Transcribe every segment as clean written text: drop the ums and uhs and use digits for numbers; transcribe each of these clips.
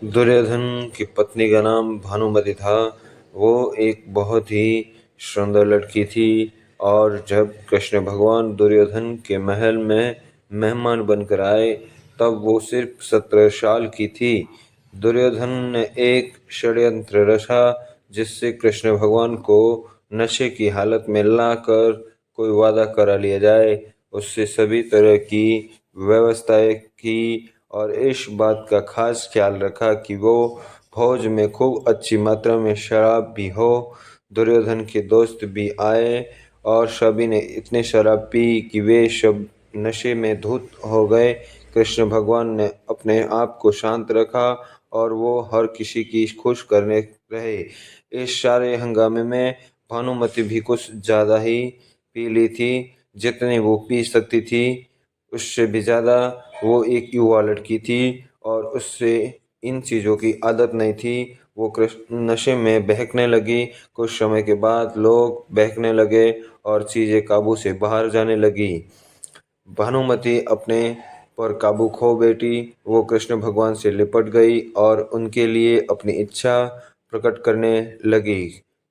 दुर्योधन की पत्नी का नाम भानुमति था। वो एक बहुत ही सुंदर लड़की थी और जब कृष्ण भगवान दुर्योधन के महल में मेहमान बनकर आए तब वो सिर्फ 17 साल की थी। दुर्योधन ने एक षड्यंत्र रचा जिससे कृष्ण भगवान को नशे की हालत में लाकर कोई वादा करा लिया जाए। उससे सभी तरह की व्यवस्थाएं की और इस बात का खास ख्याल रखा कि वो फौज में खूब अच्छी मात्रा में शराब भी हो। दुर्योधन के दोस्त भी आए और सभी ने इतनी शराब पी कि वे सब नशे में धुत हो गए। कृष्ण भगवान ने अपने आप को शांत रखा और वो हर किसी की खुश करने रहे। इस सारे हंगामे में भानुमति भी कुछ ज़्यादा ही पी ली थी। जितनी वो पी सकती थी उससे भी ज़्यादा। वो एक युवा लड़की थी और उससे इन चीज़ों की आदत नहीं थी। वो कृष्ण नशे में बहकने लगी। कुछ समय के बाद लोग बहकने लगे और चीज़ें काबू से बाहर जाने लगी। भानुमति अपने पर काबू खो बैठी। वो कृष्ण भगवान से लिपट गई और उनके लिए अपनी इच्छा प्रकट करने लगी।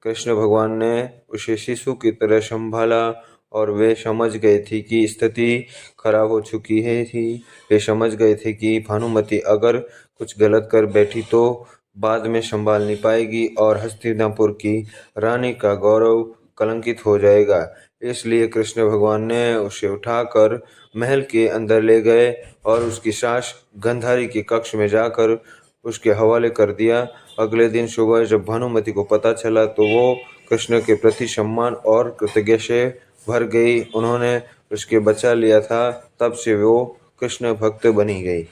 कृष्ण भगवान ने उसे शिशु की तरह संभाला और वे समझ गए थे कि स्थिति खराब हो चुकी है थी। वे समझ गए थे कि भानुमति अगर कुछ गलत कर बैठी तो बाद में संभाल नहीं पाएगी और हस्तिनापुर की रानी का गौरव कलंकित हो जाएगा। इसलिए कृष्ण भगवान ने उसे उठाकर महल के अंदर ले गए और उसकी सास गंधारी के कक्ष में जाकर उसके हवाले कर दिया। अगले दिन सुबह जब भानुमति को पता चला तो वो कृष्ण के प्रति सम्मान और कृतज्ञता से भर गई। उन्होंने उसके बचा लिया था। तब से वो कृष्ण भक्त बनी गई।